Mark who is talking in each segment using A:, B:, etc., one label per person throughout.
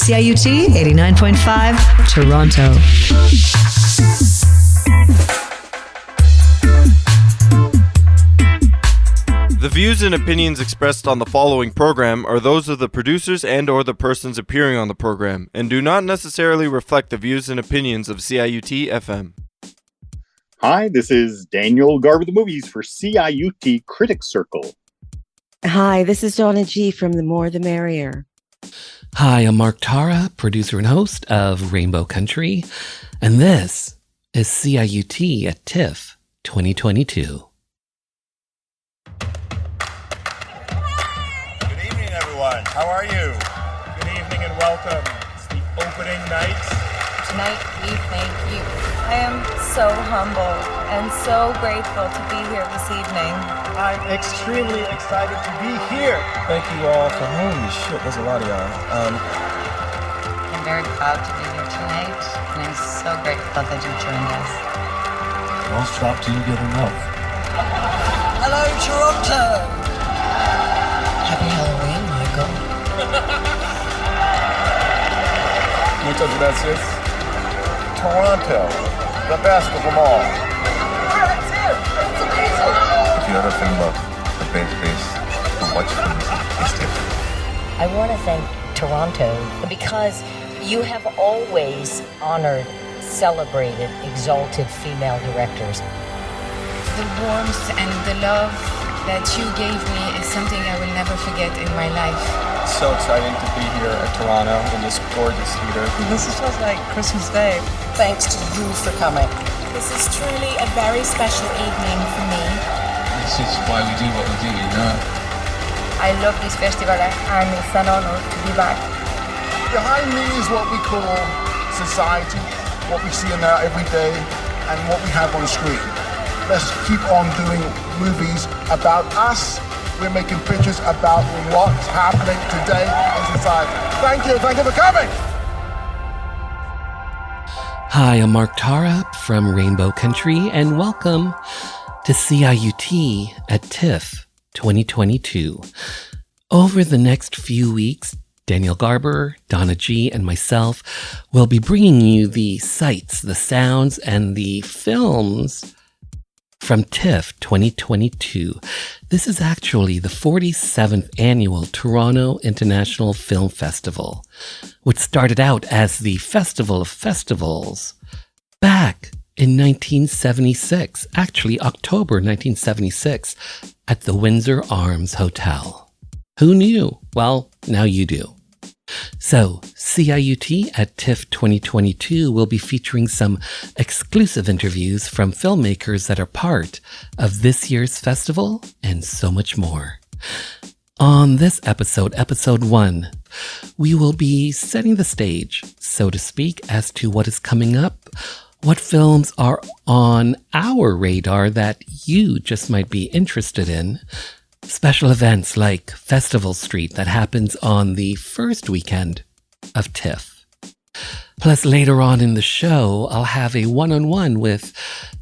A: CIUT 89.5 Toronto.
B: The views and opinions expressed on the following program are those of the producers and/or the persons appearing on the program and do not necessarily reflect the views and opinions of CIUT-FM.
C: Hi, this is Daniel Garber, the movies for CIUT Critic Circle.
D: Hi, this is Donna G from The More the Merrier.
E: Hi, I'm Mark Tara, producer and host of Rainbow Country, and this is CIUT at TIFF 2022.
F: How are you? Good evening and welcome. It's the opening night.
G: Tonight, we thank you. I am so humbled and so grateful to be here this evening.
F: I'm extremely excited to be here. Thank you all for holy shit, there's a lot of y'all.
H: I'm very proud to be here tonight, and I'm so grateful that you joined us.
I: I'll stop till you get enough.
J: Hello, Toronto!
H: Happy Halloween, Michael.
F: Muchas gracias. Toronto, the best of them all.
J: That's it! That's amazing!
I: If you ever think about the big space to watch things, it's different.
K: I want to thank Toronto because you have always honored, celebrated, exalted female directors.
L: The warmth and the love that you gave me is something I will never forget in my life.
F: It's so exciting to be here at Toronto in this gorgeous theater.
J: This feels like Christmas Day.
K: Thanks to you for coming.
L: This is truly a very special evening for me.
I: This is why we do what we do, you know?
G: I love this festival and it's an honor to be back.
F: Behind me is what we call society, what we see in there every day, and what we have on the screen. Let's keep on doing movies about us. We're making pictures about what's happening today in society. Thank you for coming.
E: Hi, I'm Mark Tara from Rainbow Country, and welcome to CIUT at TIFF 2022. Over the next few weeks, Daniel Garber, Donna G, and myself will be bringing you the sights, the sounds, and the films from TIFF 2022. This is actually the 47th annual Toronto International Film Festival, which started out as the Festival of Festivals back in 1976, actually October 1976, at the Windsor Arms Hotel. Who knew? Well, now you do. So, CIUT at TIFF 2022 will be featuring some exclusive interviews from filmmakers that are part of this year's festival and so much more. On this episode, episode 1, we will be setting the stage, so to speak, as to what is coming up, what films are on our radar that you just might be interested in, special events like Festival Street that happens on the first weekend of TIFF. Plus, later on in the show, I'll have a one-on-one with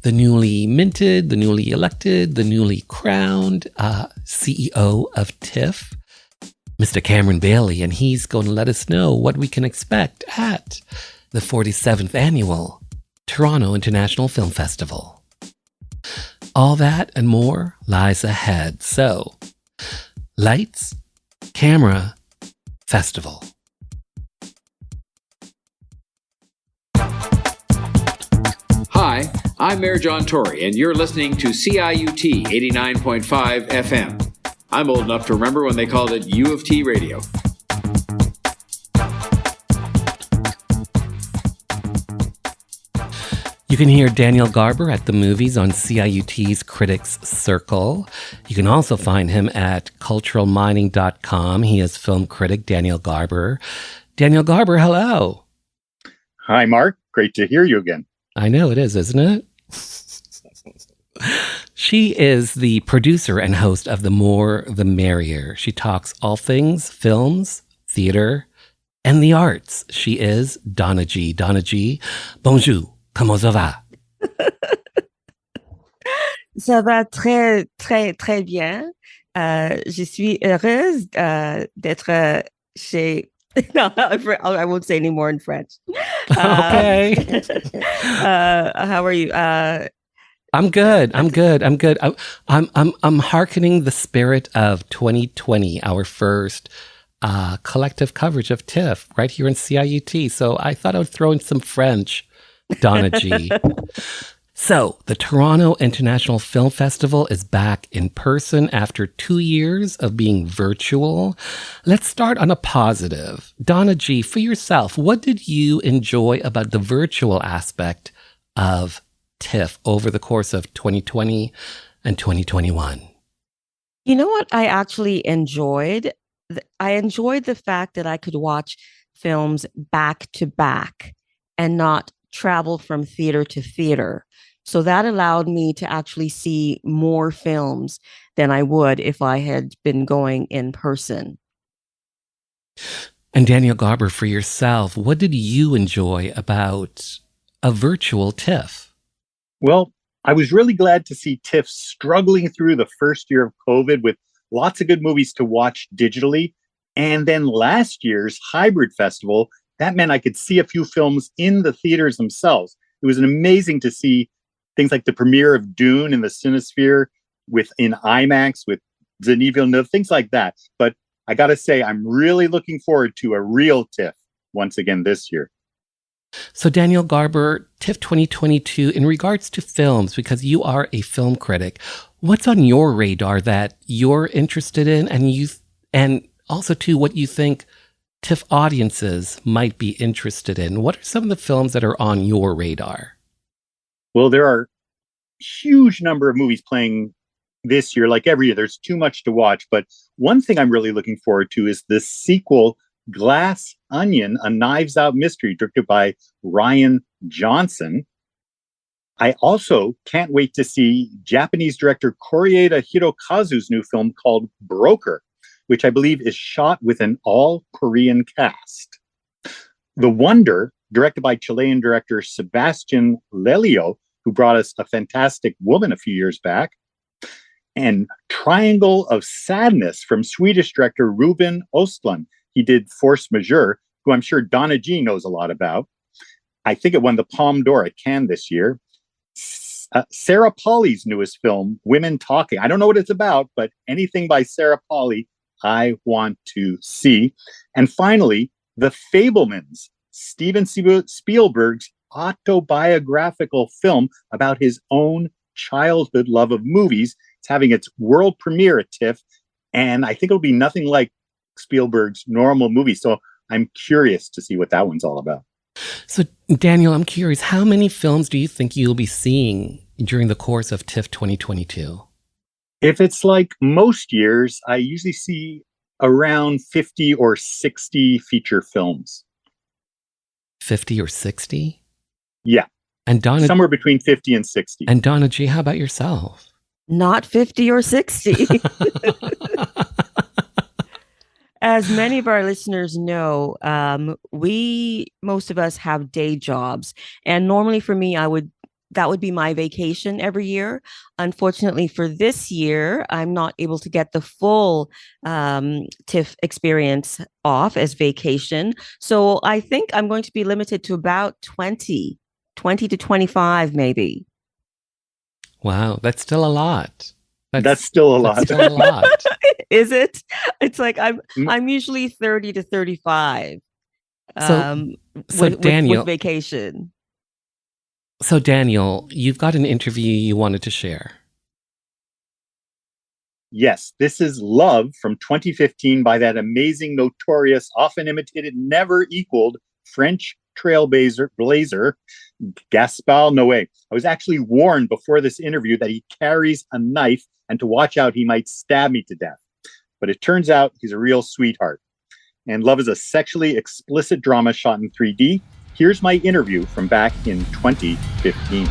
E: the newly minted, the newly elected, the newly crowned CEO of TIFF, Mr. Cameron Bailey, and he's going to let us know what we can expect at the 47th annual Toronto International Film Festival. All that and more lies ahead. So, lights, camera, festival.
M: Hi, I'm Mayor John Tory, and you're listening to CIUT 89.5 FM. I'm old enough to remember when they called it U of T Radio.
E: You can hear Daniel Garber at the movies on CIUT's Critics Circle. You can also find him at culturalmining.com. He is film critic Daniel Garber. Daniel Garber, hello.
C: Hi, Mark. Great to hear you again.
E: I know it is, isn't it? She is the producer and host of The More the Merrier. She talks all things films, theater, and the arts. She is Donna G. Donna G, bonjour. Comment ça va?
D: Ça va très, très, très bien. Je suis heureuse d'être chez No, I won't say any more in French.
E: Okay.
D: How are you?
E: I'm good. I'm hearkening the spirit of 2020, our first collective coverage of TIFF right here in CIUT. So I thought I would throw in some French, Donna G. So the Toronto International Film Festival is back in person after 2 years of being virtual. Let's start on a positive. Donna G, for yourself, what did you enjoy about the virtual aspect of TIFF over the course of 2020 and 2021?
D: You know what I actually enjoyed? I enjoyed the fact that I could watch films back to back and not travel from theater to theater. So that allowed me to actually see more films than I would if I had been going in person.
E: And Daniel Garber, for yourself, what did you enjoy about a virtual TIFF?
C: Well, I was really glad to see TIFF struggling through the first year of COVID with lots of good movies to watch digitally. And then last year's hybrid festival, that meant I could see a few films in the theaters themselves. It was amazing to see things like the premiere of Dune in the Cinesphere in IMAX with Denis Villeneuve, things like that. But I got to say, I'm really looking forward to a real TIFF once again this year.
E: So Daniel Garber, TIFF 2022, in regards to films, because you are a film critic, what's on your radar that you're interested in, and also too what you think TIFF audiences might be interested in? What are some of the films that are on your radar?
C: Well, there are a huge number of movies playing this year. Like every year, there's too much to watch. But one thing I'm really looking forward to is the sequel, Glass Onion, a Knives Out mystery directed by Rian Johnson. I also can't wait to see Japanese director Koreeda Hirokazu's new film called Broker, which I believe is shot with an all-Korean cast. The Wonder, directed by Chilean director Sebastian Lelio, who brought us A Fantastic Woman a few years back, and Triangle of Sadness from Swedish director Ruben Östlund. He did Force Majeure, who I'm sure Donna G knows a lot about. I think it won the Palme d'Or at Cannes this year. Sarah Polley's newest film, Women Talking. I don't know what it's about, but anything by Sarah Polley, I want to see. And finally, The Fabelmans, Steven Spielberg's autobiographical film about his own childhood love of movies. It's having its world premiere at TIFF, and I think it'll be nothing like Spielberg's normal movie. So I'm curious to see what that one's all about.
E: So, Daniel, I'm curious, how many films do you think you'll be seeing during the course of TIFF 2022?
C: If it's like most years, I usually see around 50 or 60 feature films.
E: 50 or 60?
C: Yeah.
E: And Donna,
C: somewhere between 50 and 60.
E: And Donna G, how about yourself?
D: Not 50 or 60. As many of our listeners know, most of us have day jobs. And normally for me, that would be my vacation every year. Unfortunately for this year, I'm not able to get the full TIFF experience off as vacation. So I think I'm going to be limited to about 20 to 25 maybe.
E: Wow, that's still a lot.
C: That's still a lot.
E: That's still a lot.
D: Is it? It's like I'm usually 30 to 35
E: Daniel,
D: with vacation.
E: So Daniel, you've got an interview you wanted to share.
C: Yes, this is Love from 2015 by that amazing, notorious, often imitated, never equaled French trailblazer Gaspar Noé. I was actually warned before this interview that he carries a knife and to watch out, he might stab me to death. But it turns out he's a real sweetheart. And Love is a sexually explicit drama shot in 3D. Here's my interview from back in 2015.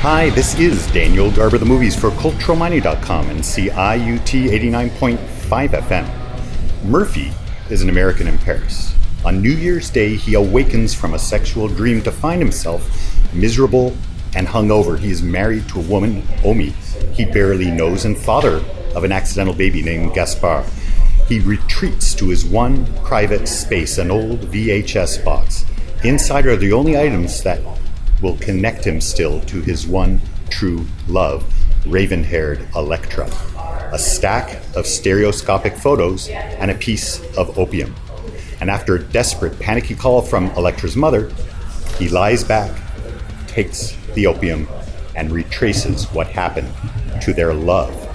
C: Hi, this is Daniel Garber, the movies for CulturalMining.com and CIUT 89.5 FM. Murphy is an American in Paris. On New Year's Day, he awakens from a sexual dream to find himself miserable and hungover. He is married to a woman, Omi, he barely knows, and father of an accidental baby named Gaspar. he retreats to his one private space, an old VHS box. Inside are the only items that will connect him still to his one true love, raven-haired Electra. A stack of stereoscopic photos and a piece of opium. And after a desperate, panicky call from Electra's mother, he lies back, takes the opium, and retraces what happened to their love.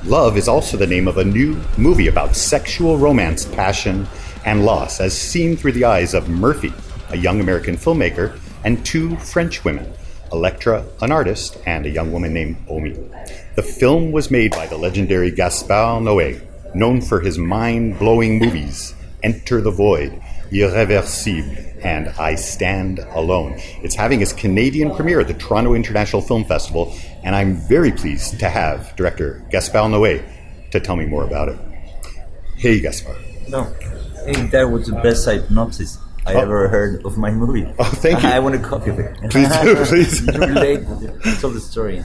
C: Love is also the name of a new movie about sexual romance, passion, and loss, as seen through the eyes of Murphy, a young American filmmaker, and two French women, Electra, an artist, and a young woman named Omi. The film was made by the legendary Gaspar Noé, known for his mind-blowing movies, Enter the Void, Irreversible, and I Stand Alone. It's having its Canadian premiere at the Toronto International Film Festival, and I'm very pleased to have director Gaspar Noé to tell me more about it. Hey, Gaspar.
N: No, hey, that was the best synopsis I ever heard of my movie.
C: Oh, thank you.
N: I want a copy of it.
C: Please do, please.
N: You relate, tell the story.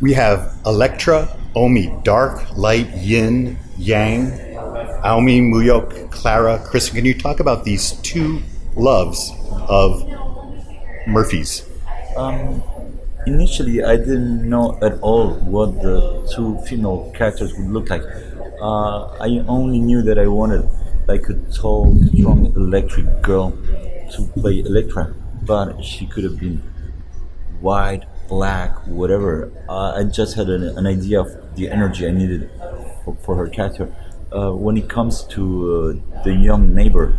C: We have Electra, Omi, dark, light, yin, yang, Aomi, Muyok, Clara, Chris. Can you talk about these two loves of Murphy's?
N: Initially, I didn't know at all what the two female characters would look like. I only knew that I wanted like a tall, strong, electric girl to play Electra, but she could have been white, black, whatever. I just had an idea of the energy I needed for her character. When it comes to the young neighbor,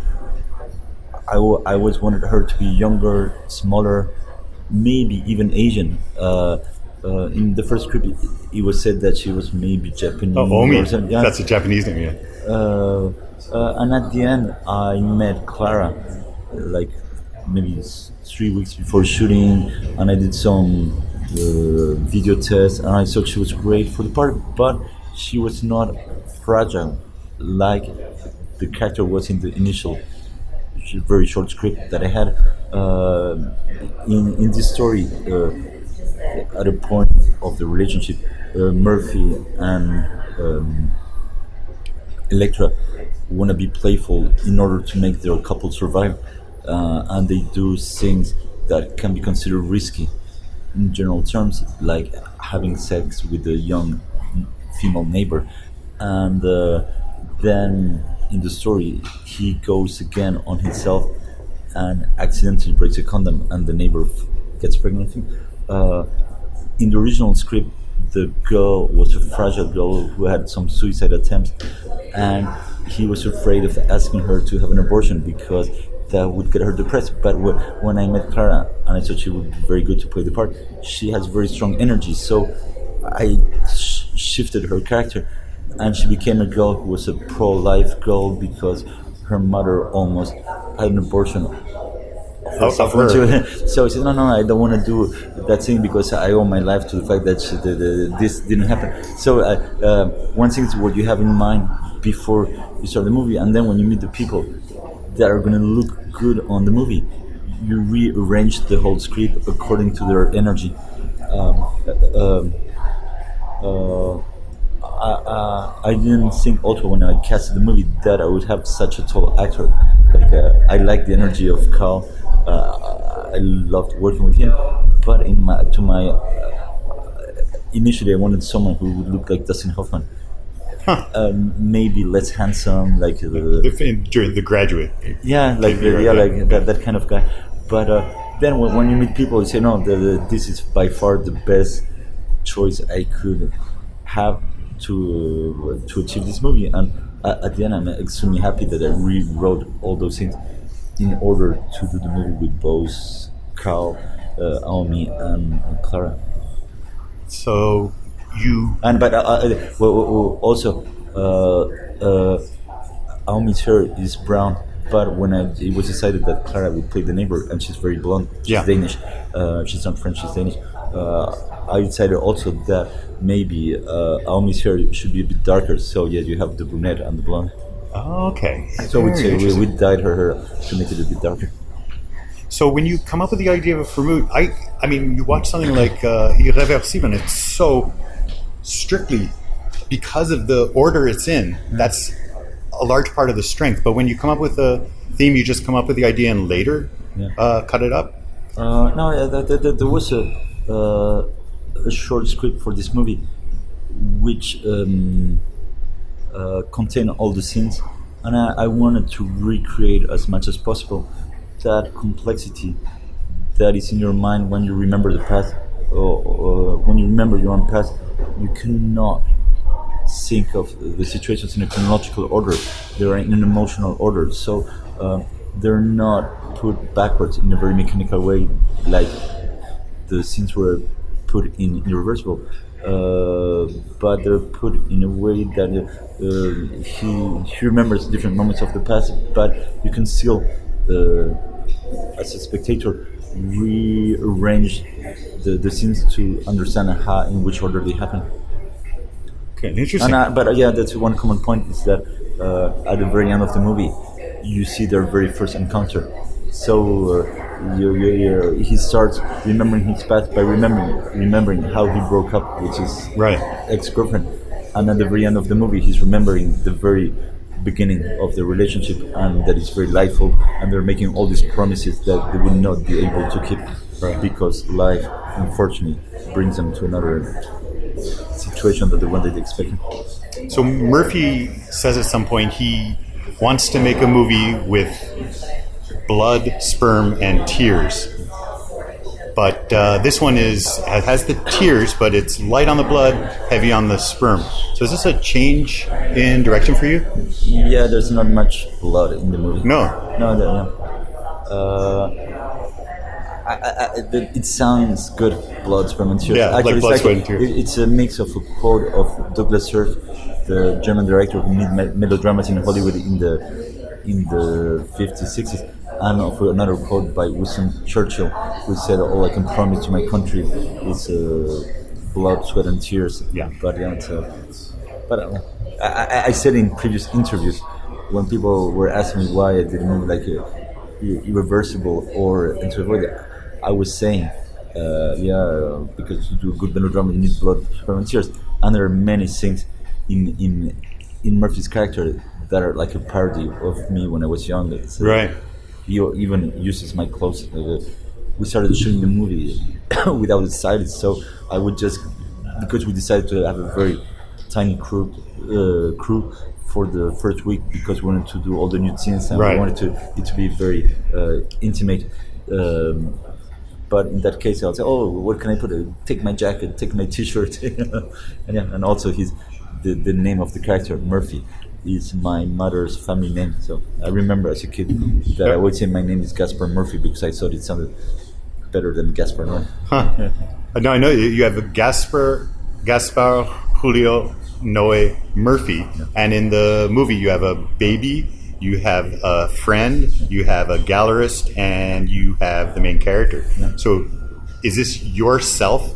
N: I always wanted her to be younger, smaller, maybe even Asian. In the first script, it was said that she was maybe Japanese.
C: Oh, Omi.
N: Or something. Yeah.
C: That's a Japanese name, yeah.
N: And at the end, I met Clara, like maybe 3 weeks before shooting, and I did some video tests, and I thought she was great for the part, but she was not fragile like the character was in the initial very short script that I had. In this story, at a point of the relationship, Murphy and Electra want to be playful in order to make their couple survive, and they do things that can be considered risky in general terms, like having sex with a young female neighbor. And then in the story, he goes again on himself and accidentally breaks a condom, and the neighbor gets pregnant. In the original script, the girl was a fragile girl who had some suicide attempts, and he was afraid of asking her to have an abortion because that would get her depressed. But when I met Clara, and I thought she would be very good to play the part, she has very strong energy, so I shifted her character, and she became a girl who was a pro-life girl because her mother almost had an abortion of her. So I said, no, I don't want to do that thing because I owe my life to the fact that this didn't happen. So one thing is what you have in mind before you start the movie, and then when you meet the people that are going to look good on the movie, you rearrange the whole script according to their energy. I didn't think also when I casted the movie that I would have such a tall actor. Like I like the energy of Carl. I loved working with him, but initially I wanted someone who would look like Dustin Hoffman. Maybe less handsome, like
C: during The Graduate.
N: Yeah, like that kind of guy. But then when you meet people, you say, no, this is by far the best choice I could have to achieve this movie. And at the end, I'm extremely happy that I rewrote all those things in order to do the movie with both Carl, Aomi, and Clara.
C: So you
N: also Aomi's hair is brown, but when it was decided that Clara would play the neighbor, and she's very blonde, she's Danish, she's not French, she's Danish. I decided also that maybe Aomi's hair should be a bit darker, so you have the brunette and the blonde.
C: Oh, okay.
N: So we dyed her hair to make it a bit darker.
C: So when you come up with the idea of a movie, I mean, you watch something like Irreversible, and it's so strictly because of the order it's in. That's a large part of the strength. But when you come up with a theme, you just come up with the idea and later cut it up?
N: No, there was a short script for this movie which contained all the scenes, and I wanted to recreate as much as possible that complexity that is in your mind when you remember the past, or when you remember your own past. You cannot think of the situations in a chronological order. They're in an emotional order, so they're not put backwards in a very mechanical way like the scenes were put in irreversible, but they're put in a way that he remembers different moments of the past, but you can still as a spectator rearrange the scenes to understand how, in which order they happen.
C: Okay, interesting.
N: But that's one common point is that at the very end of the movie, you see their very first encounter. So he starts remembering his past by remembering how he broke up with his ex-girlfriend, and at the very end of the movie, he's remembering the very beginning of the relationship, and that is very delightful. And they're making all these promises that they will not be able to keep because life, unfortunately, brings them to another situation than the one that they expected.
C: So Murphy says at some point he wants to make a movie with blood, sperm, and tears. But this one has the tears, but it's light on the blood, heavy on the sperm. So is this a change in direction for you?
N: Yeah, there's not much blood in the movie. No. It sounds good, blood, sperm, and tears.
C: Yeah,
N: actually,
C: like blood, sweat, and tears.
N: It's a mix of a quote of Douglas Sirk, the German director who made melodramas in Hollywood in the 50s, 60s, and of another quote by Winston Churchill, who said, "All I can promise to my country is blood, sweat, and tears."
C: Yeah.
N: But I said in previous interviews when people were asking me why I didn't move like irreversible or into avoid it, I was saying, because to do a good melodrama, you need blood, sperm, and tears. And there are many things in Murphy's character that are like a parody of me when I was younger. So
C: right.
N: He even uses my clothes. We started shooting the movie without the stylists, so I would just, because we decided to have a very tiny crew for the first week because we wanted to do all the nude scenes and we wanted it to be very intimate. But in that case, I'll say, "Oh, what can I put? Take my jacket, take my T-shirt," and also the name of the character, Murphy, is my mother's family name. So I remember as a kid that I would say my name is Gaspar Murphy because I thought it sounded better than Gaspar Noé.
C: Huh. No, I know you have Gaspar Julio Noé Murphy, and in the movie you have a baby, you have a friend, you have a gallerist, and you have the main character. Yeah. So is this yourself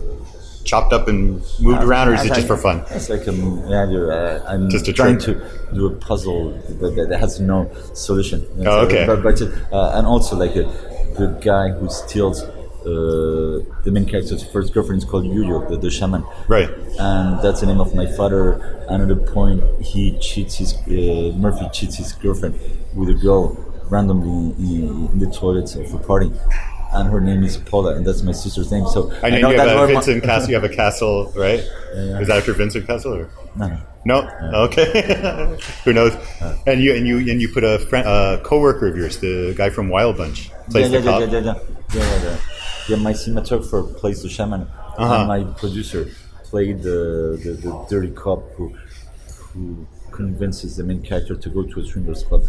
C: chopped up and moved around, or is it just for fun?
N: It's like I'm just trying to do a puzzle that has no solution.
C: Oh, okay.
N: But and also like the guy who steals the main character's first girlfriend is called Yuyo, the shaman.
C: Right.
N: And that's the name of my father. And at a point, Murphy cheats his girlfriend with a girl randomly in the toilets of a party. And her name is Paula, and that's my sister's name. So
C: I know you have Vincent Castle. You have a castle, right?
N: Yeah.
C: Is that after Vincent Castle? Or?
N: No.
C: Okay. Who knows? And you put a coworker of yours, the guy from Wild Bunch, plays the cop.
N: Yeah, my cinematographer plays the shaman, and my producer played the dirty cop who convinces the main character to go to a swingers club.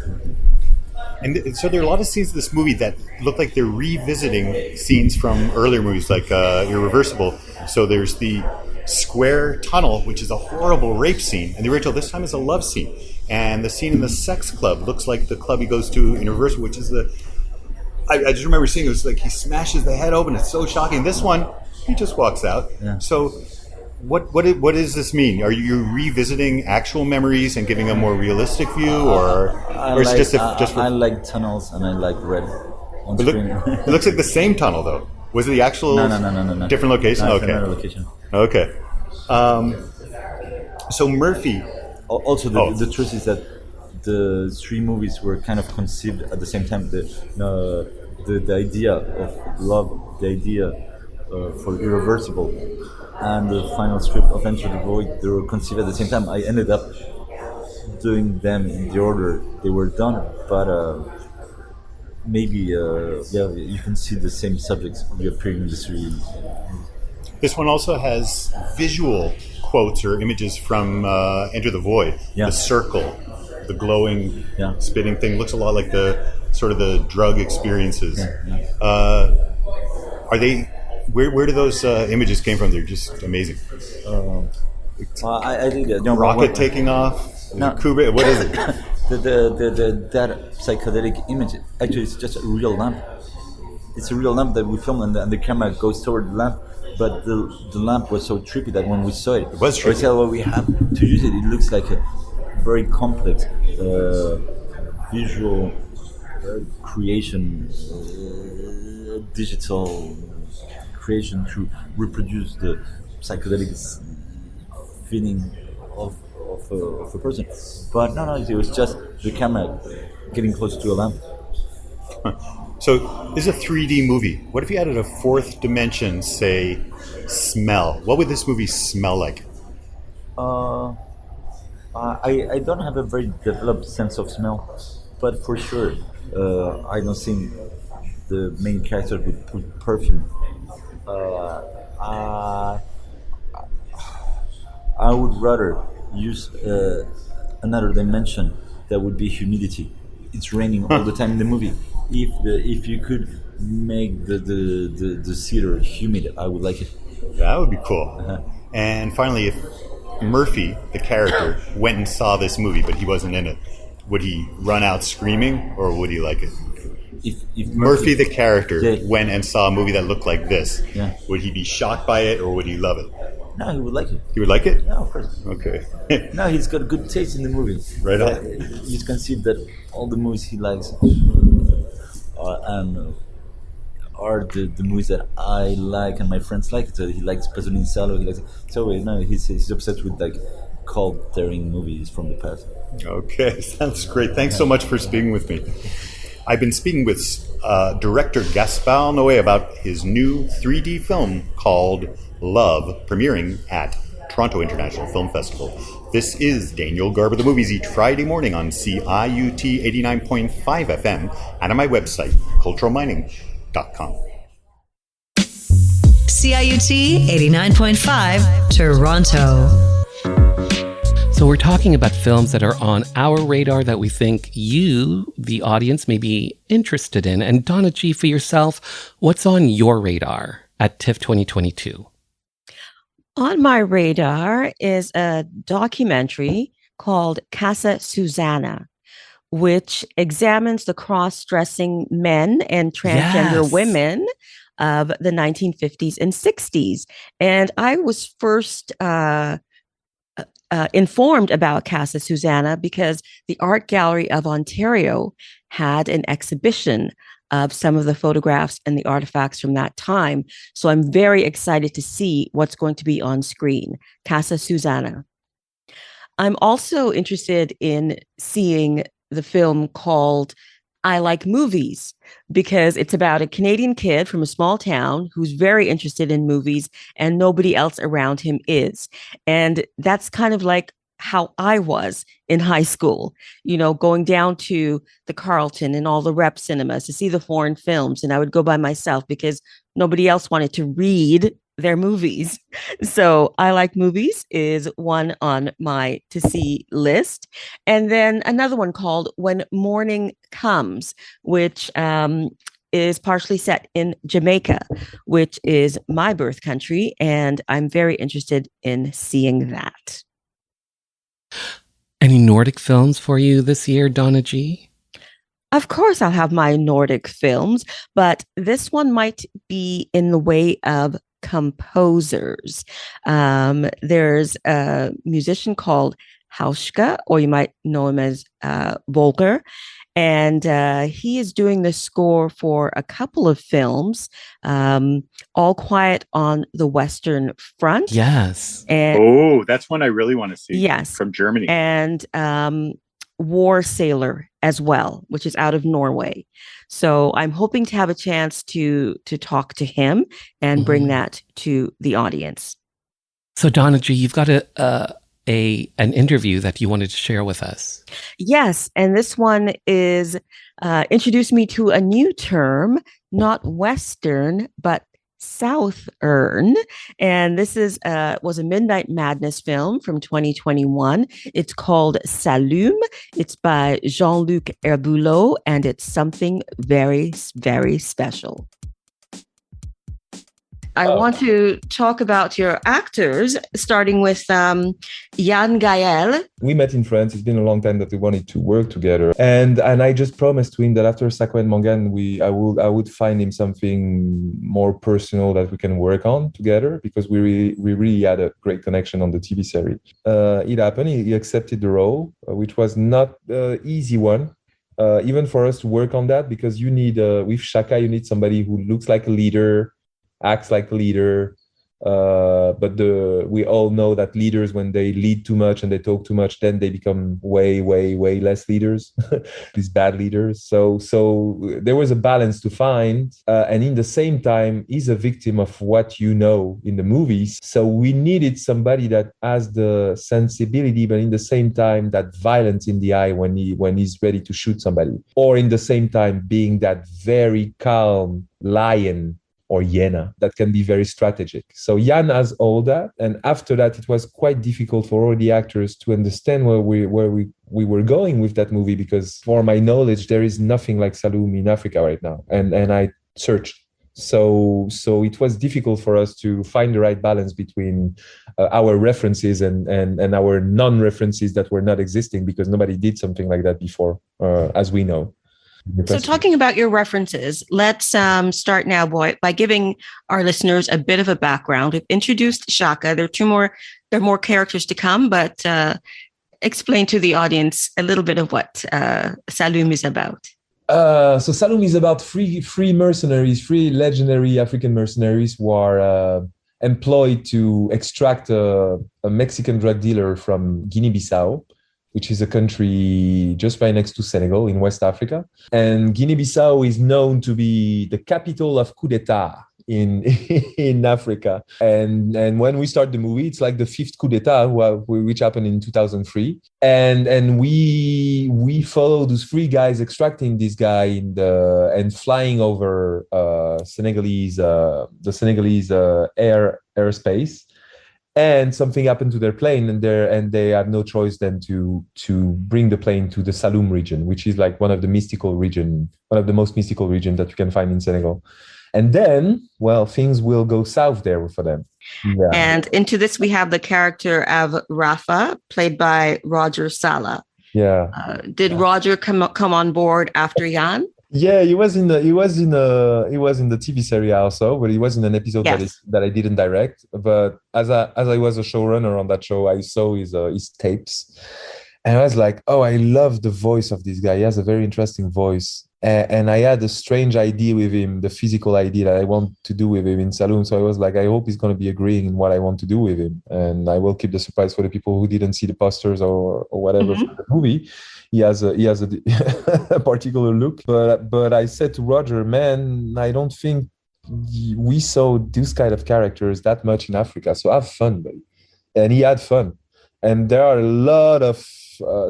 C: And so there are a lot of scenes in this movie that look like they're revisiting scenes from earlier movies, like Irreversible. So there's the square tunnel, which is a horrible rape scene, and the original this time is a love scene. And the scene in the sex club looks like the club he goes to in Irreversible, which is I just remember seeing it was like he smashes the head open. It's so shocking. This one, he just walks out. Yeah. So what does this mean? Are you revisiting actual memories and giving a more realistic view, or is it just for...
N: I like tunnels and I like red on screen.
C: It looks like the same tunnel though. Was it the actual
N: no.
C: different location?
N: No,
C: okay.
N: Another location.
C: Okay. So Murphy.
N: Also, the truth is that the three movies were kind of conceived at the same time. The idea of love, the idea for Irreversible, and the final script of Enter the Void, they were conceived at the same time. I ended up doing them in the order they were done, but maybe you can see the same subjects reappearing in the three.
C: This one also has visual quotes or images from Enter the Void. The circle, the glowing, spitting thing looks a lot like the sort of the drug experiences. Are they? Where do those images came from? They're just amazing.
N: I think
C: rocket taking off.
N: No.
C: Kubrick. What is it?
N: That psychedelic image actually is just a real lamp. It's a real lamp that we filmed, and the camera goes toward the lamp. But the lamp was so trippy that when we saw it,
C: was trippy.
N: We said, well, we have to use it. It looks like a very complex visual creation, digital creation to reproduce the psychedelic feeling of a person. But no, it was just the camera getting close to a lamp.
C: So this is a 3D movie. What if you added a fourth dimension, say, smell? What would this movie smell like?
N: I don't have a very developed sense of smell, but for sure, I don't think the main character would put perfume. I would rather use another dimension that would be humidity. It's raining all the time in the movie. If you could make the theater humid, I would like it.
C: That would be cool. And finally, if Murphy, the character, went and saw this movie, but he wasn't in it, would he run out screaming, or would he like it?
N: If
C: Murphy, the character, went and saw a movie that looked like this, would he be shocked by it, or would he love it?
N: No, he would like it.
C: He would like it?
N: Yeah, of course.
C: Okay.
N: No, he's got good taste in the movie.
C: Right on.
N: You can see that all the movies he likes are the movies that I like and my friends like. So he likes Pasolini Salo. He likes so no, he's obsessed with like cult daring movies from the past.
C: Okay, sounds great. Thanks so much for speaking with me. I've been speaking with director Gaspar Noé about his new 3D film called Love, premiering at Toronto International Film Festival. This is Daniel Garber, the Movies, each Friday morning on CIUT 89.5 FM and on my website, culturalmining.com.
A: CIUT 89.5 Toronto.
E: So we're talking about films that are on our radar that we think you, the audience, may be interested in. And Donna G, for yourself, what's on your radar at TIFF 2022?
D: On my radar is a documentary called Casa Susana, which examines the cross-dressing men and transgender women of the 1950s and 60s. And I was first informed about Casa Susana because the Art Gallery of Ontario had an exhibition of some of the photographs and the artifacts from that time. So I'm very excited to see what's going to be on screen, Casa Susana. I'm also interested in seeing the film called I Like Movies, because it's about a Canadian kid from a small town who's very interested in movies and nobody else around him is. And that's kind of like how I was in high school, you know, going down to the Carlton and all the rep cinemas to see the foreign films. And I would go by myself because nobody else wanted to read their movies. So I Like Movies is one on my to see list. And then another one called When Morning Comes, which is partially set in Jamaica, which is my birth country. And I'm very interested in seeing that.
E: Any Nordic films for you this year, Donna G?
D: Of course, I'll have my Nordic films, but this one might be in the way of composers. There's a musician called Hauschka, or you might know him as Volker. And he is doing the score for a couple of films, All Quiet on the Western Front.
E: Yes.
C: And, that's one I really want to see.
D: Yes.
C: From Germany.
D: And War Sailor as well, which is out of Norway. So I'm hoping to have a chance to talk to him and bring that to the audience.
E: So Donna G, you've got an interview that you wanted to share with us.
D: Yes, and this one is introduced me to a new term, not Western, but Southern. And this was a Midnight Madness film from 2021. It's called Saloum. It's by Luc Herbulot, and it's something very, very special. I want to talk about your actors, starting with Jan Gael.
O: We met in France. It's been a long time that we wanted to work together, and I just promised to him that after Sacco and Mangan, I would find him something more personal that we can work on together, because we really had a great connection on the TV series. It happened. He accepted the role, which was not an easy one. Even for us to work on that, because you need with Shaka, you need somebody who looks like a leader, acts like a leader, but we all know that leaders, when they lead too much and they talk too much, then they become way less leaders, these bad leaders. So there was a balance to find, and in the same time, he's a victim of what you know in the movies. So we needed somebody that has the sensibility, but in the same time, that violence in the eye when he's ready to shoot somebody, or in the same time being that very calm lion or hyena that can be very strategic. So Jan has all that, and after that, it was quite difficult for all the actors to understand where we were going with that movie, because for my knowledge, there is nothing like Saloum in Africa right now, and I searched. So it was difficult for us to find the right balance between our references and our non-references that were not existing, because nobody did something like that before, as we know.
D: So talking about your references, let's start now, by giving our listeners a bit of a background. We've introduced Shaka. There are more characters to come, but explain to the audience a little bit of what Saloum is about.
O: So Saloum is about three mercenaries, three legendary African mercenaries who are employed to extract a Mexican drug dealer from Guinea-Bissau, which is a country just right next to Senegal in West Africa. And Guinea-Bissau is known to be the capital of coup d'etat in Africa. And when we start the movie, it's like the fifth coup d'etat, which happened in 2003. And we follow those three guys extracting this guy and flying over the Senegalese airspace. And something happened to their plane, and they had no choice than to bring the plane to the Saloum region, which is like one of the most mystical regions that you can find in Senegal. And then, well, things will go south there for them. Yeah.
D: And into this, we have the character of Rafa, played by Roger Sala.
O: Yeah.
D: Did Roger come on board after Jan?
O: Yeah, he was in the TV series also, but he was in an episode that I didn't direct. But as I was a showrunner on that show, I saw his tapes, and I was like, oh, I love the voice of this guy. He has a very interesting voice, and I had a strange idea with him, the physical idea that I want to do with him in Saloum. So I was like, I hope he's going to be agreeing in what I want to do with him, and I will keep the surprise for the people who didn't see the posters or whatever for the movie. He has a particular look, but I said to Roger, man, I don't think we saw this kind of characters that much in Africa. So have fun, buddy. And he had fun. And there are a lot of,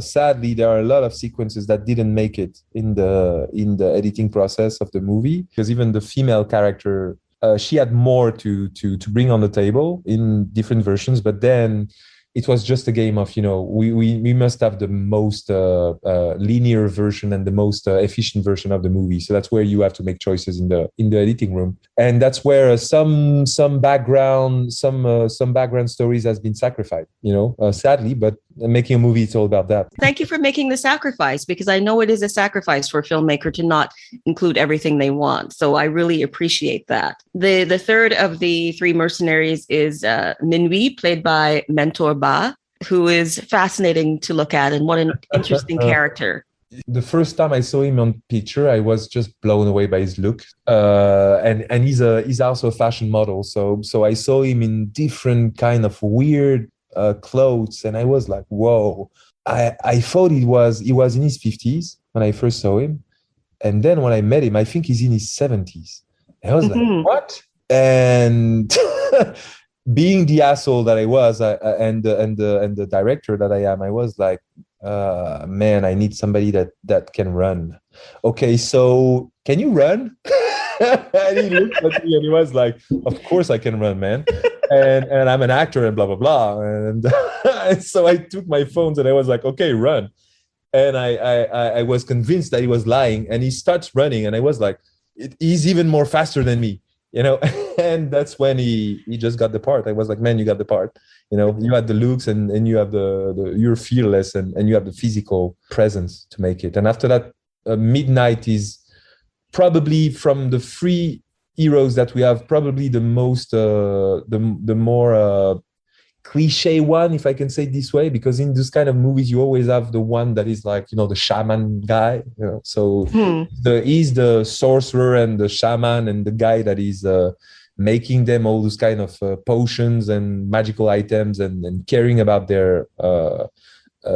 O: sadly, there are a lot of sequences that didn't make it in the editing process of the movie, because even the female character, she had more to bring on the table in different versions, but then it was just a game of, we must have the most linear version and the most efficient version of the movie. So that's where you have to make choices in the editing room, and that's where some background stories has been sacrificed. Sadly, but making a movie, it's all about that.
D: Thank you for making the sacrifice, because I know it is a sacrifice for a filmmaker to not include everything they want. So I really appreciate that. The third of the three mercenaries is Minuit, played by Mentor Ba. who is fascinating to look at, and what an interesting character.
O: The first time I saw him on picture, I was just blown away by his look. And he's also a fashion model. So I saw him in different kind of weird clothes, and I was like, whoa. I thought he was in his 50s when I first saw him. And then when I met him, I think he's in his 70s. And I was like, what? And being the asshole that I was, and the director that I am, I was like, man, I need somebody that can run. Okay, so can you run? And he looked at me and he was like, of course I can run, man. And I'm an actor and blah, blah, blah. And so I took my phones and I was like, okay, run. And I was convinced that he was lying, and he starts running. And I was like, he's even more faster than me, you know? And that's when he just got the part. I was like, man, you got the part. You know, you had the looks and you have you're fearless and you have the physical presence to make it. And after that, Midnight is probably, from the three heroes that we have, probably the most, the more cliche one, if I can say it this way, because in this kind of movies, you always have the one that is like, you know, the shaman guy, you know, so he's the sorcerer and the shaman and the guy that is making them all those kind of potions and magical items and caring about their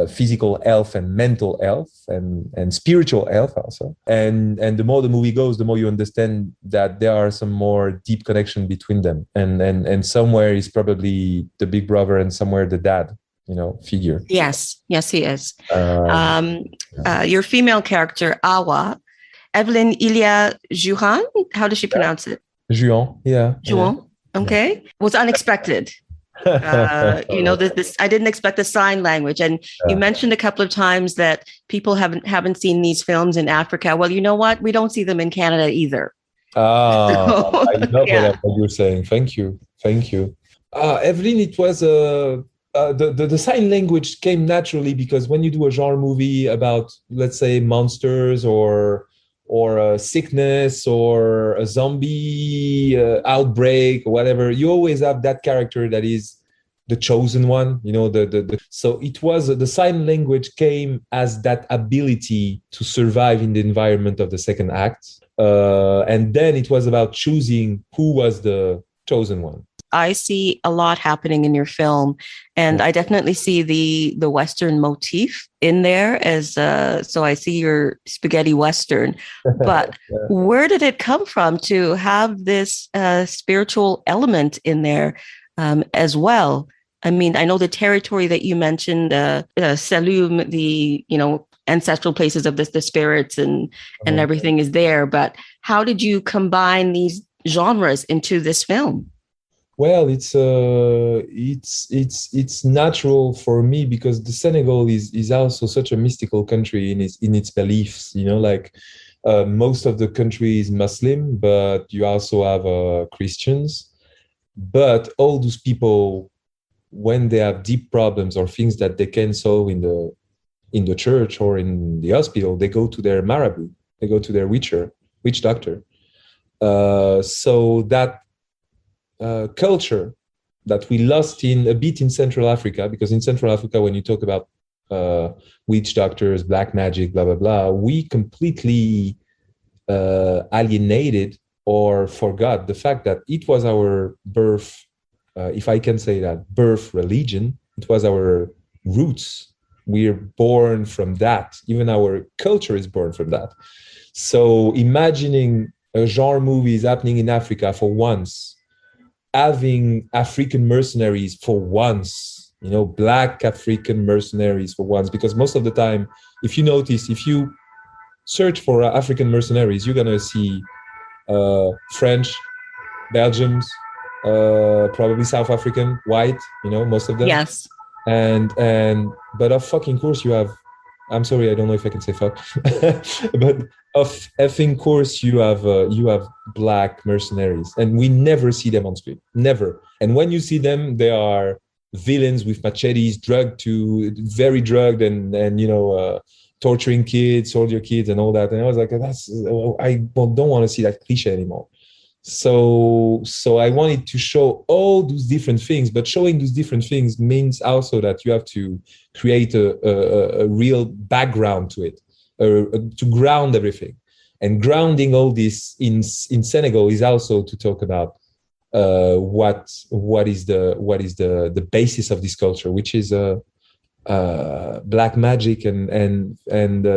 O: physical health and mental health and spiritual health also. And the more the movie goes, the more you understand that there are some more deep connection between them. And somewhere is probably the big brother and somewhere the dad, you know, figure.
D: Yes, he is. Your female character, Awa, Evelyn Ilia Juhan, how does she pronounce it?
O: Juan, yeah.
D: Juan, okay. Was unexpected. You know, this I didn't expect the sign language, and you mentioned a couple of times that people haven't seen these films in Africa. Well, you know what? We don't see them in Canada either.
O: I love what you're saying. Thank you. Evelyn, it was the sign language came naturally, because when you do a genre movie about, let's say, monsters or a sickness or a zombie outbreak or whatever, you always have that character that is the chosen one, you know, so it was, the sign language came as that ability to survive in the environment of the second act. And then it was about choosing who was the chosen one.
D: I see a lot happening in your film, and I definitely see the Western motif in there as so I see your spaghetti Western, but where did it come from to have this spiritual element in there as well? I mean, I know the territory that you mentioned, Saloum, the, you know, ancestral places of the spirits and everything is there, but how did you combine these genres into this film?
O: Well, it's natural for me, because the Senegal is also such a mystical country in its beliefs. You know, like most of the country is Muslim, but you also have Christians. But all those people, when they have deep problems or things that they can solve in the church or in the hospital, they go to their marabout, they go to their witch doctor. So that culture that we lost a bit in Central Africa, because in Central Africa, when you talk about witch doctors, black magic, blah, blah, blah, we completely alienated or forgot the fact that it was our birth, if I can say that, birth religion. It was our roots. We're born from that. Even our culture is born from that. So imagining a genre movie is happening in Africa for once, having African mercenaries for once, you know, black African mercenaries for once, because most of the time, if you notice, if you search for African mercenaries, you're going to see French, Belgians, probably South African, white, you know, most of them.
D: Yes.
O: But of fucking course you have, I'm sorry, I don't know if I can say fuck, but of effing course you have black mercenaries, and we never see them on screen, never. And when you see them, they are villains with machetes, very drugged, and you know, torturing kids, soldier kids, and all that. And I was like, I don't want to see that cliche anymore. So I wanted to show all those different things, but showing those different things means also that you have to create a real background to it, to ground everything. And grounding all this in Senegal is also to talk about what is the basis of this culture, which is black magic and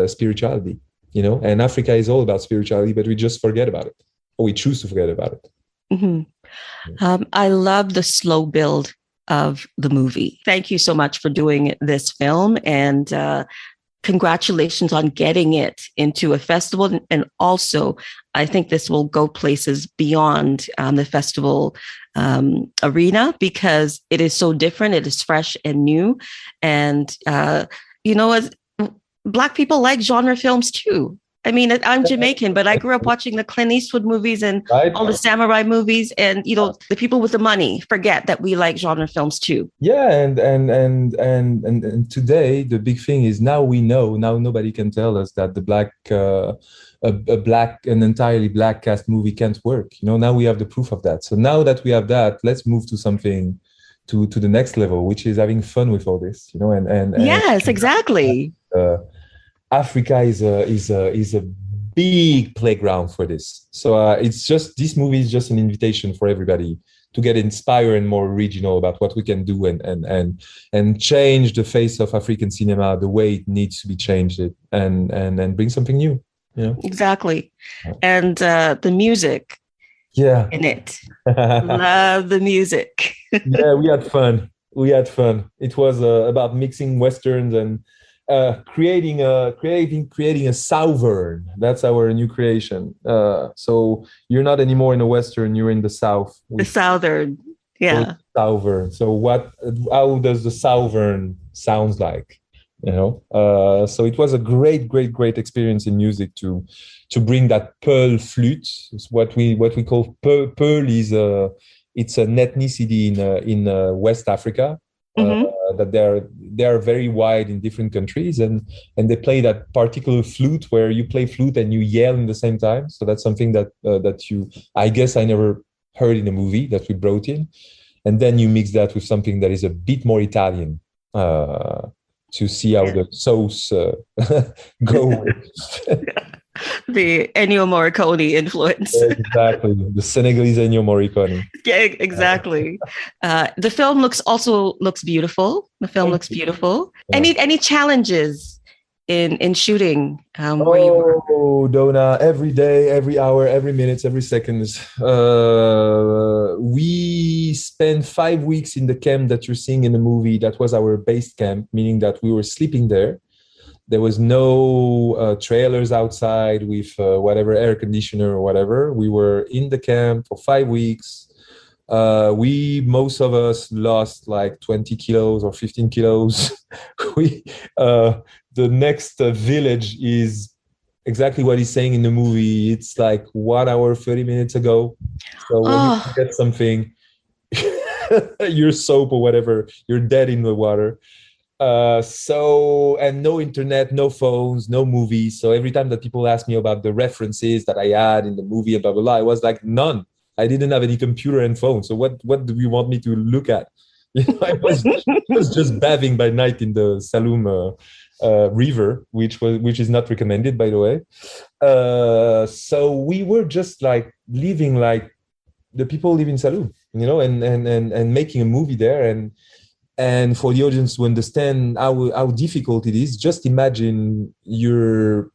O: spirituality, and Africa is all about spirituality, but we just forget about it, or we choose to forget about it.
D: Mm-hmm. I love the slow build of the movie. Thank you so much for doing this film, and congratulations on getting it into a festival. And also, I think this will go places beyond the festival arena, because it is so different. It is fresh and new. And, as Black people like genre films too. I mean, I'm Jamaican, but I grew up watching the Clint Eastwood movies and all the samurai movies, and the people with the money forget that we like genre films too.
O: Yeah, and today the big thing is now nobody can tell us that an entirely black cast movie can't work. Now we have the proof of that. So now that we have that, let's move to something to the next level, which is having fun with all this.
D: Yes, exactly.
O: Africa is a big playground for this. So it's just, this movie is just an invitation for everybody to get inspired and more original about what we can do and change the face of African cinema the way it needs to be changed, and bring something new.
D: Exactly. And the music.
O: Yeah.
D: In it. Love the music.
O: Yeah, we had fun. It was about mixing Westerns and creating a southern. That's our new creation. So you're not anymore in a Western, you're in the South.
D: The southern. Yeah.
O: Southern. So how does the southern sounds like? So it was a great experience in music to bring that pearl flute. It's what we call pearl is it's an ethnicity in West Africa. That they are very wide in different countries, and they play that particular flute where you play flute and you yell in the same time. So that's something that I guess I never heard in a movie that we brought in, and then you mix that with something that is a bit more Italian to see how the sauce go.
D: The Ennio Morricone influence.
O: Exactly, the Senegalese Ennio Morricone.
D: Yeah, exactly. The film looks beautiful. Looks beautiful. Yeah. Any challenges in shooting?
O: Donna, every day, every hour, every minute, every second. We spent 5 weeks in the camp that you're seeing in the movie. That was our base camp, meaning that we were sleeping there. There was no trailers outside with whatever air conditioner or whatever. We were in the camp for 5 weeks. Most of us lost like 20 kilos or 15 kilos. The next village is exactly what he's saying in the movie. It's like 1 hour, 30 minutes ago. So when you get something, your soap or whatever, you're dead in the water. And no internet, no phones, no movies. So every time that people ask me about the references that I had in the movie and blah, blah, blah, I was like, none. I didn't have any computer and phone. So what do you want me to look at? I was just bathing by night in the Saloum river, which is not recommended, by the way. So we were just like living like the people live in Saloum, and making a movie there. And for the audience to understand how difficult it is, just imagine your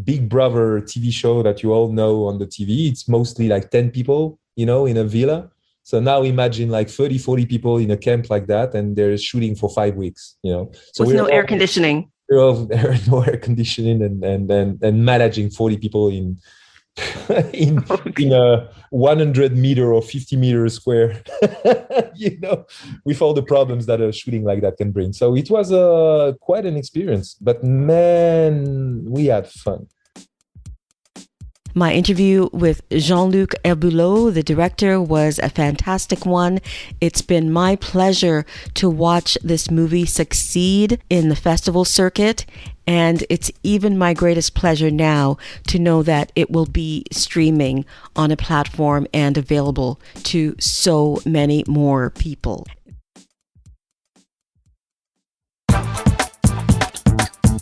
O: Big Brother TV show that you all know on the TV. It's mostly like 10 people, in a villa. So now imagine like 30, 40 people in a camp like that, and they're shooting for 5 weeks, So
D: with no air conditioning.
O: No air conditioning and managing 40 people in a 100 meter or 50 meter square, with all the problems that a shooting like that can bring. So it was quite an experience, but man, we had fun.
D: My interview with Jean-Luc Herbulot, the director, was a fantastic one. It's been my pleasure to watch this movie succeed in the festival circuit. And it's even my greatest pleasure now to know that it will be streaming on a platform and available to so many more people.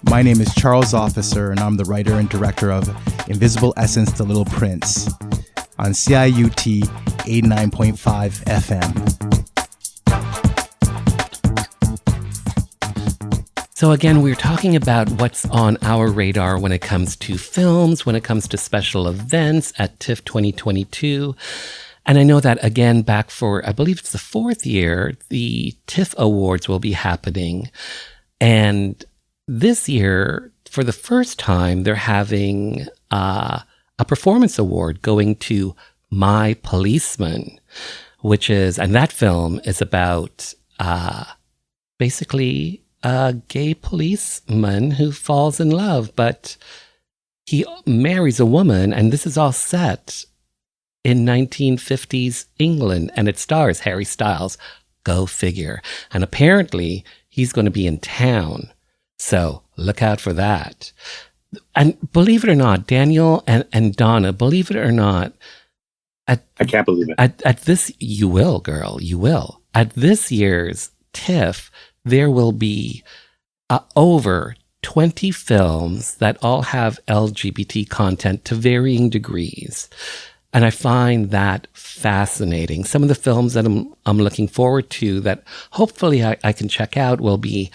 P: My name is Charles Officer, and I'm the writer and director of Invisible Essence, The Little Prince on CIUT 89.5 FM.
E: So again, we're talking about what's on our radar when it comes to films, when it comes to special events at TIFF 2022. And I know that, again, back for, I believe it's the fourth year, the TIFF Awards will be happening. And this year, for the first time, they're having a performance award going to My Policeman, which is, and that film is about basically a gay policeman who falls in love, but he marries a woman, and this is all set in 1950s England, and it stars Harry Styles. Go figure. And apparently, he's going to be in town. So look out for that. And believe it or not, Daniel and Donna, believe it or not,
C: I can't believe it.
E: At this, you will, girl, you will. At this year's TIFF, there will be over 20 films that all have LGBT content to varying degrees. And I find that fascinating. Some of the films that I'm looking forward to that hopefully I can check out will be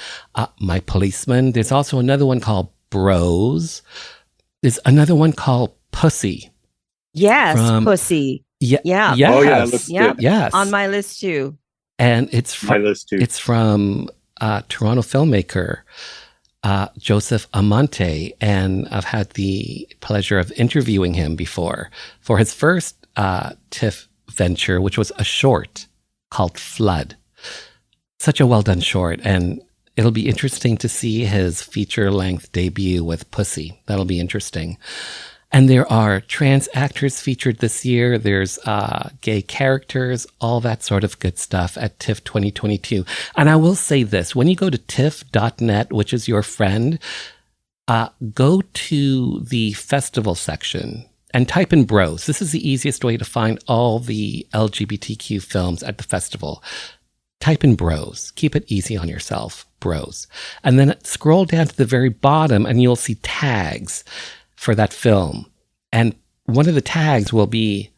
E: My Policeman. There's also another one called Bros. There's another one called Pussy.
D: Yes, Pussy.
E: Yeah.
D: Yeah.
E: Yes.
C: Oh, yeah, that looks good.
E: Yes.
D: On my list too.
E: And it's from,
C: my list too.
E: It's from Toronto filmmaker Joseph Amante, and I've had the pleasure of interviewing him before for his first TIFF venture, which was a short called Flood. Such a well-done short, and it'll be interesting to see his feature-length debut with Pussy. That'll be interesting. And there are trans actors featured this year. There's gay characters, all that sort of good stuff at TIFF 2022. And I will say this, when you go to tiff.net, which is your friend, go to the festival section and type in Bros. This is the easiest way to find all the LGBTQ films at the festival. Type in Bros. Keep it easy on yourself, Bros. And then scroll down to the very bottom and you'll see tags for that film. And one of the tags will be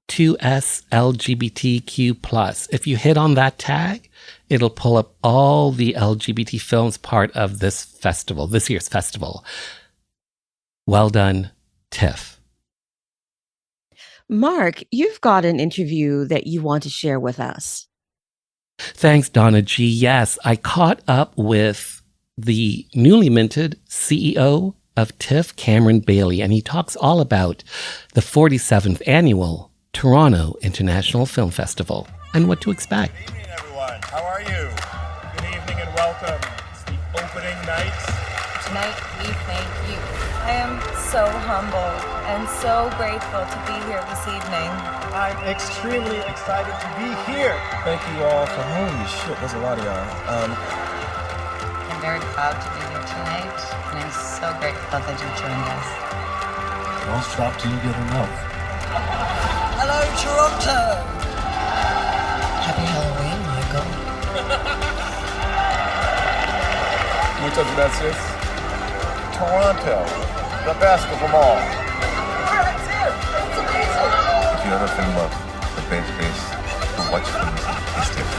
E: 2S LGBTQ+. If you hit on that tag, it'll pull up all the LGBT films part of this festival, this year's festival. Well done, TIFF.
D: Mark, you've got an interview that you want to share with us.
E: Thanks, Donna G. Yes, I caught up with the newly minted CEO of TIFF, Cameron Bailey, and he talks all about the 47th annual Toronto International Film Festival and what to expect.
Q: Good evening, everyone. How are you? Good evening and welcome. It's the opening night.
G: Tonight, we thank you. I am so humbled and so grateful to be here this evening.
Q: I'm extremely excited to be here. Thank you all for holy shit. There's a lot of y'all.
H: I'm very proud to be here tonight, and I'm so grateful that you joined us.
I: Don't stop till you get enough.
J: Hello, Toronto.
K: Happy Halloween, Michael.
Q: Can we touch on that, sis? Toronto, the best of them all.
I: If you're a film buff, the best place to watch films is TIFF.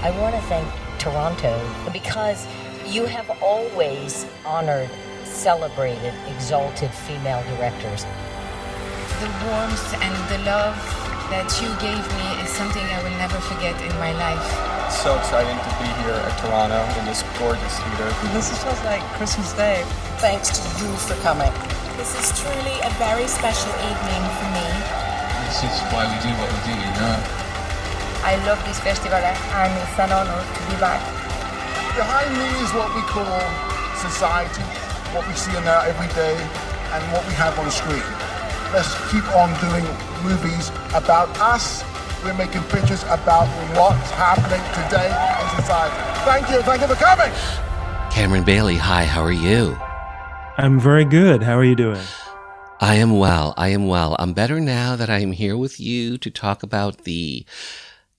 K: I want to thank Toronto because you have always honored, celebrated, exalted female directors.
L: The warmth and the love that you gave me is something I will never forget in my life.
Q: It's so exciting to be here at Toronto in this gorgeous theater.
J: This feels like Christmas Day.
R: Thanks to you for coming.
S: This is truly a very special evening for me.
T: This is why we do what we do, you know?
G: I love this festival and it's an honor to be back.
F: Behind me is what we call society, what we see in there every day, and what we have on screen. Let's keep on doing movies about us. We're making pictures about what's happening today in society. Thank you for coming.
E: Cameron Bailey, hi, how are you?
U: I'm very good. How are you doing?
E: I am well. I'm better now that I am here with you to talk about the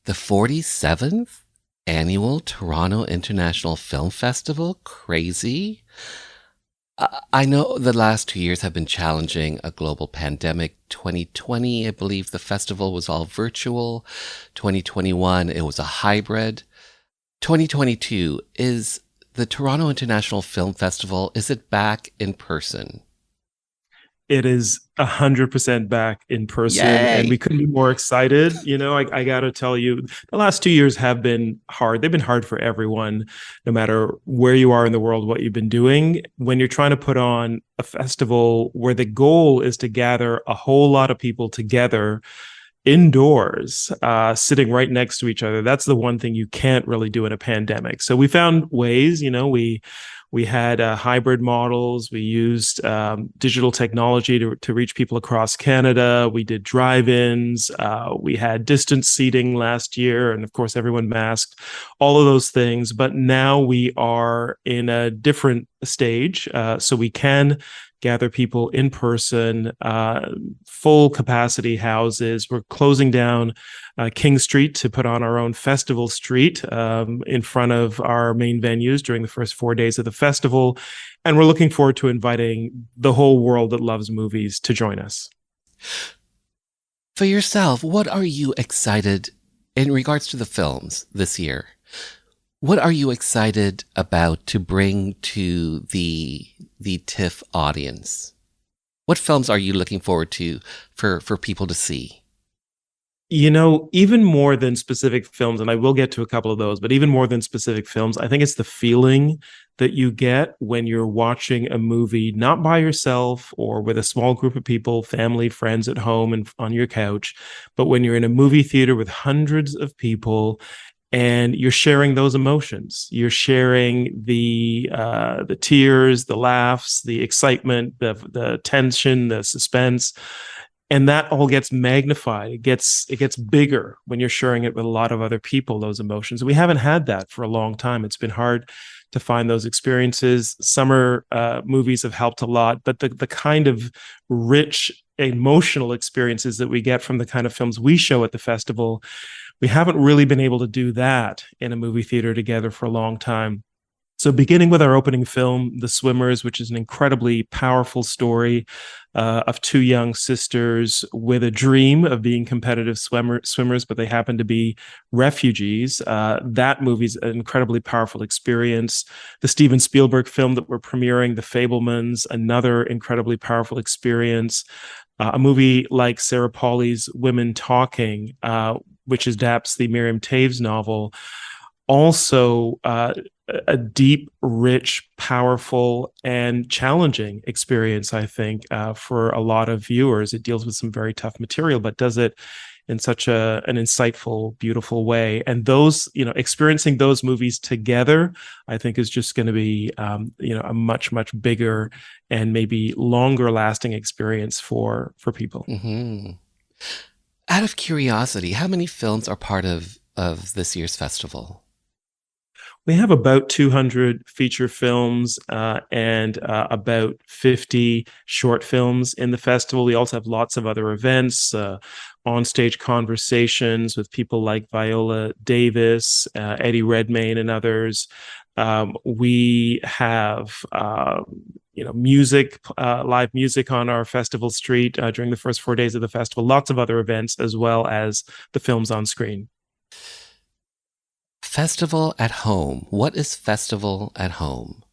E: 47th annual Toronto International Film Festival. Crazy. I know the last 2 years have been challenging, a global pandemic. 2020, I believe the festival was all virtual. 2021, it was a hybrid. 2022, is the Toronto International Film Festival, is it back in person?
U: It is 100% back in person.
E: Yay!
U: And we couldn't be more excited. You know, I got to tell you, the last 2 years have been hard. They've been hard for everyone, no matter where you are in the world, what you've been doing. When you're trying to put on a festival where the goal is to gather a whole lot of people together indoors, sitting right next to each other, that's the one thing you can't really do in a pandemic. So we found ways, you know, we had hybrid models. We used digital technology to reach people across Canada. We did drive-ins. We had distance seating last year, and of course, everyone masked, all of those things. But now we are in a different stage, so we can gather people in person, full capacity houses. We're closing down King Street to put on our own festival street in front of our main venues during the first 4 days of the festival. And we're looking forward to inviting the whole world that loves movies to join us.
E: For yourself, what are you excited in regards to the films this year? What are you excited about to bring to the TIFF audience? What films are you looking forward to for people to see?
U: You know, even more than specific films, and I will get to a couple of those, but even more than specific films, I think it's the feeling that you get when you're watching a movie, not by yourself or with a small group of people, family, friends at home and on your couch, but when you're in a movie theater with hundreds of people and you're sharing those emotions. You're sharing the tears, the laughs, the excitement, the tension, the suspense. And that all gets magnified. It gets bigger when you're sharing it with a lot of other people, those emotions. We haven't had that for a long time. It's been hard to find those experiences. Summer movies have helped a lot, but the kind of rich emotional experiences that we get from the kind of films we show at the festival, we haven't really been able to do that in a movie theater together for a long time. So beginning with our opening film, The Swimmers, which is an incredibly powerful story of two young sisters with a dream of being competitive swimmers, but they happen to be refugees. That movie's an incredibly powerful experience. The Steven Spielberg film that we're premiering, The Fabelmans, another incredibly powerful experience. A movie like Sarah Polley's Women Talking, which adapts the Miriam Toews novel, also a deep, rich, powerful, and challenging experience, I think, for a lot of viewers. It deals with some very tough material, but does it in such an insightful, beautiful way. And those, experiencing those movies together, I think is just going to be, a much, much bigger and maybe longer lasting experience for people.
E: Mm-hmm. Out of curiosity, how many films are part of this year's festival?
U: We have about 200 feature films and about 50 short films in the festival. We also have lots of other events, on-stage conversations with people like Viola Davis, Eddie Redmayne, and others. We have music, live music on our festival street during the first 4 days of the festival. Lots of other events as well as the films on screen.
E: Festival at home. What is Festival at Home?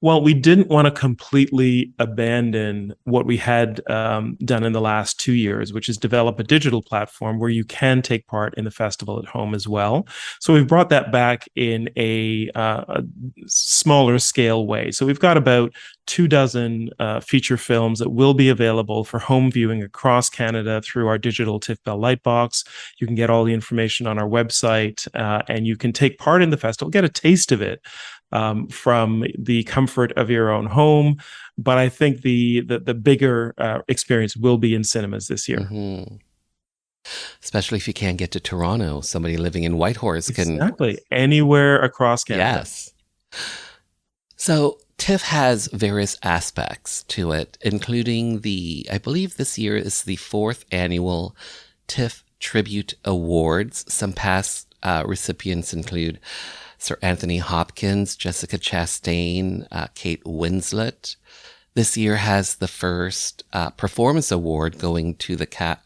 U: Well, we didn't want to completely abandon what we had done in the last 2 years, which is develop a digital platform where you can take part in the festival at home as well. So we've brought that back in a smaller scale way. So we've got about 24 feature films that will be available for home viewing across Canada through our digital TIFF Bell Lightbox. You can get all the information on our website and you can take part in the festival, get a taste of it from the comfort of your own home. But I think the bigger experience will be in cinemas this year.
E: Mm-hmm. Especially if you can't get to Toronto. Somebody living in Whitehorse can...
U: Exactly. Anywhere across Canada.
E: Yes. So TIFF has various aspects to it, including I believe this year is the 4th annual TIFF Tribute Awards. Some past recipients include Sir Anthony Hopkins, Jessica Chastain, Kate Winslet. This year has the first performance award going to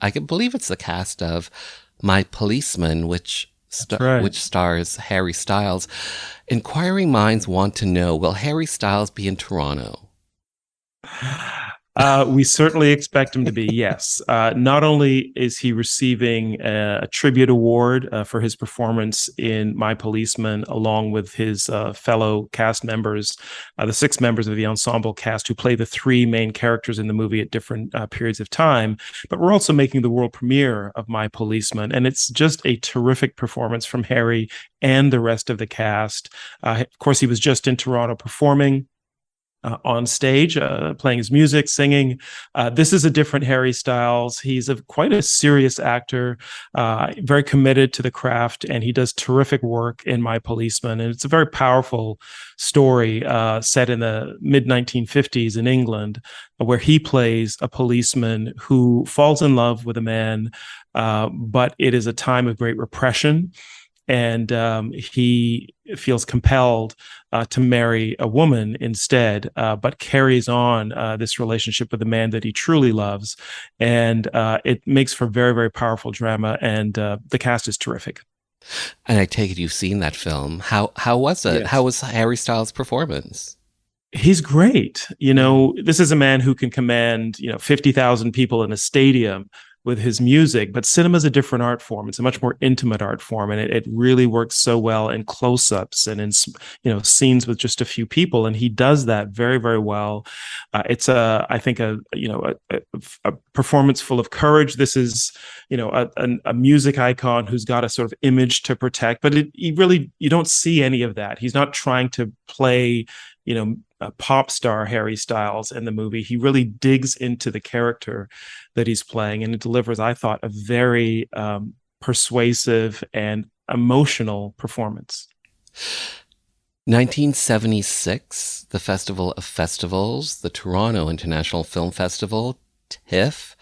E: I believe it's the cast of My Policeman, which stars Harry Styles. Inquiring minds want to know, will Harry Styles be in Toronto?
U: We certainly expect him to be, yes. Not only is he receiving a tribute award for his performance in My Policeman, along with his fellow cast members, the 6 members of the ensemble cast who play the 3 main characters in the movie at different periods of time, but we're also making the world premiere of My Policeman, and it's just a terrific performance from Harry and the rest of the cast. Of course, he was just in Toronto performing on stage, playing his music, singing. This is a different Harry Styles. He's quite a serious actor, very committed to the craft, and he does terrific work in My Policeman. And it's a very powerful story set in the mid-1950s in England, where he plays a policeman who falls in love with a man, but it is a time of great repression. And he feels compelled to marry a woman instead, but carries on this relationship with a man that he truly loves. And it makes for very, very powerful drama, and the cast is terrific.
E: And I take it you've seen that film. How was it? Yes. How was Harry Styles' performance?
U: He's great. This is a man who can command, 50,000 people in a stadium with his music, but cinema is a different art form. It's a much more intimate art form, and it really works so well in close-ups and in scenes with just a few people, and he does that very, very well. It's I think a performance full of courage. This is a music icon who's got a sort of image to protect, but you don't see any of that. He's not trying to play a pop star Harry Styles in the movie. He really digs into the character that he's playing, and it delivers, I thought, a very persuasive and emotional performance.
E: 1976, the Festival of Festivals, the Toronto International Film Festival, TIFF.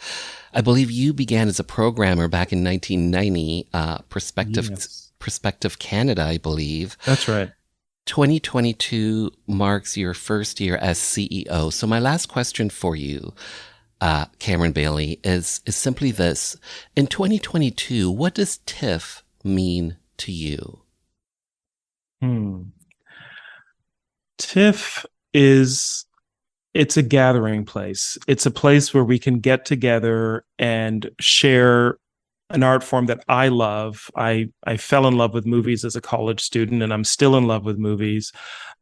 E: I believe you began as a programmer back in 1990, Perspective Canada, I believe.
U: That's right.
E: 2022 marks your first year as CEO. So my last question for you, Cameron Bailey, is simply this. In 2022, what does TIFF mean to you?
U: TIFF it's a gathering place. It's a place where we can get together and share an art form that I love. I fell in love with movies as a college student, and I'm still in love with movies.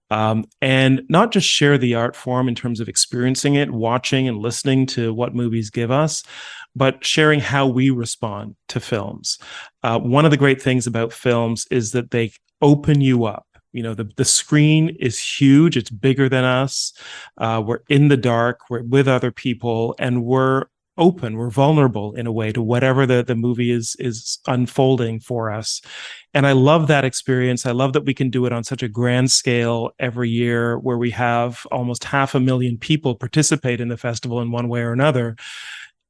U: And not just share the art form in terms of experiencing it, watching and listening to what movies give us, but sharing how we respond to films. One of the great things about films is that they open you up. The screen is huge. It's bigger than us. We're in the dark. We're with other people, and we're open, we're vulnerable in a way to whatever the movie is unfolding for us. And I love that experience. I love that we can do it on such a grand scale every year, where we have almost 500,000 people participate in the festival in one way or another,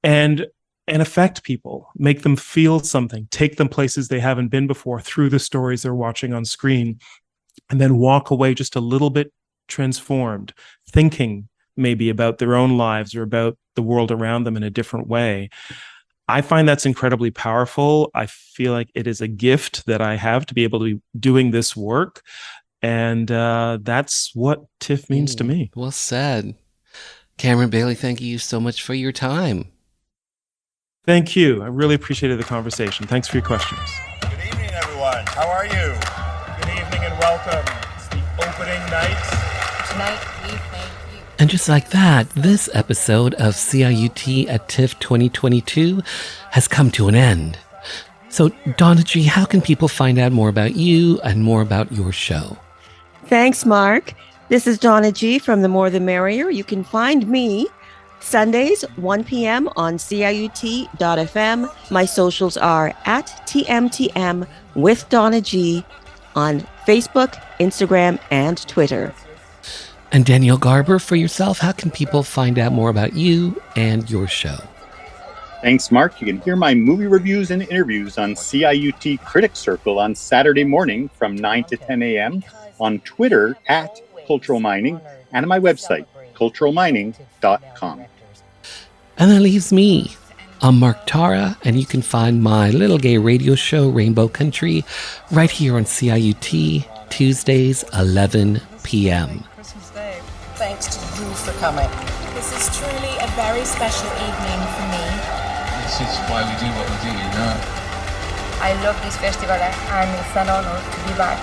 U: and affect people, make them feel something, take them places they haven't been before through the stories they're watching on screen, and then walk away just a little bit transformed, thinking maybe about their own lives or about the world around them in a different way. I find that's incredibly powerful. I feel like it is a gift that I have to be able to be doing this work. And that's what TIFF means to me.
E: Well said. Cameron Bailey, thank you so much for your time.
U: Thank you. I really appreciated the conversation. Thanks for your questions.
B: Good evening, everyone. How are you? Good evening and welcome. It's the opening night.
H: Tonight, we thank you.
E: And just like that, this episode of CIUT at TIFF 2022 has come to an end. So, Donna G, how can people find out more about you and more about your show?
D: Thanks, Mark. This is Donna G from The More the Merrier. You can find me Sundays, 1 p.m. on CIUT.FM. My socials are at TMTM with Donna G on Facebook, Instagram, and Twitter.
E: And Daniel Garber, for yourself, how can people find out more about you and your show?
C: Thanks, Mark. You can hear my movie reviews and interviews on CIUT Critic Circle on Saturday morning from 9 to 10 a.m., on Twitter at Cultural Mining, and on my website, culturalmining.com.
E: And that leaves me. I'm Mark Tara, and you can find my little gay radio show, Rainbow Country, right here on CIUT, Tuesdays, 11 p.m.
R: Thanks to you for coming.
S: This is truly a very special evening for me.
T: This is why we do what we do, you know.
H: I love this festival and it's an honor to be back.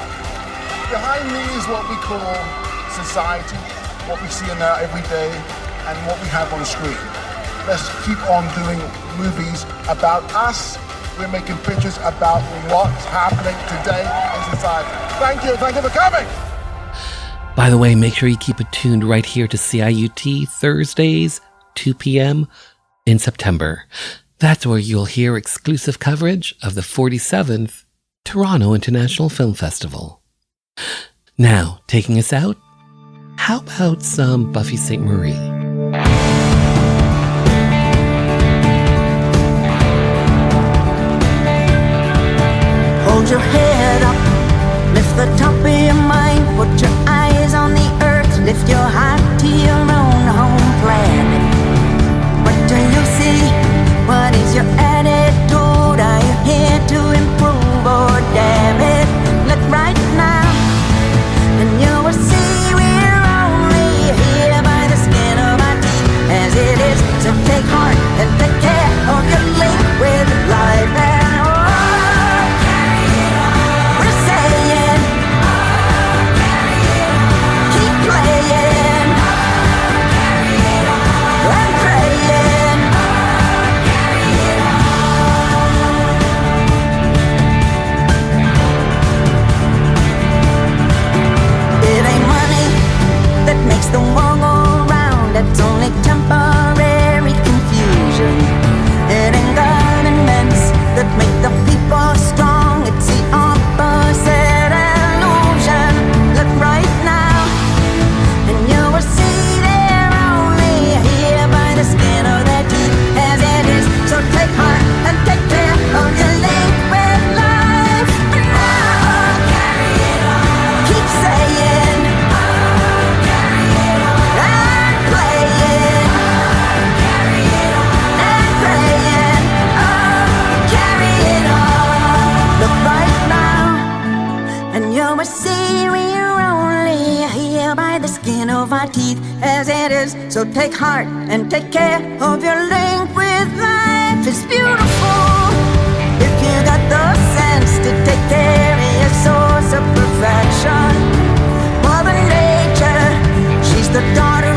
F: Behind me is what we call society, what we see in there every day, and what we have on screen. Let's keep on doing movies about us. We're making pictures about what's happening today in society. Thank you for coming.
E: By the way, make sure you keep it tuned right here to CIUT Thursdays, 2 p.m. in September. That's where you'll hear exclusive coverage of the 47th Toronto International Film Festival. Now, taking us out, how about some Buffy St. Marie?
M: Hold your head up, lift the top of your mind, put your eyes on the earth, lift your heart to your own home planet. What do you see? What is your attitude? Are you here to improve or damn it? Look right now, and you will see we're only here by the skin of our teeth as it is. So take heart and take care of your link with life and we're saying keep playing and praying. It ain't money that makes the world go round. It's only temporary confusion. It ain't governments that make the people strong. It's the opposite illusion. Look right now, and you will see they're only here by the skin of their teeth as it is. So take heart and take care of your link with life. Keep saying and playing and praying. Carry it on. Look right now, and you will see we're only here by the skin of our teeth as it is. So take heart and take care of your link with life. It's beautiful if you got the sense to take care of your source of perfection. Mother Nature, she's the daughter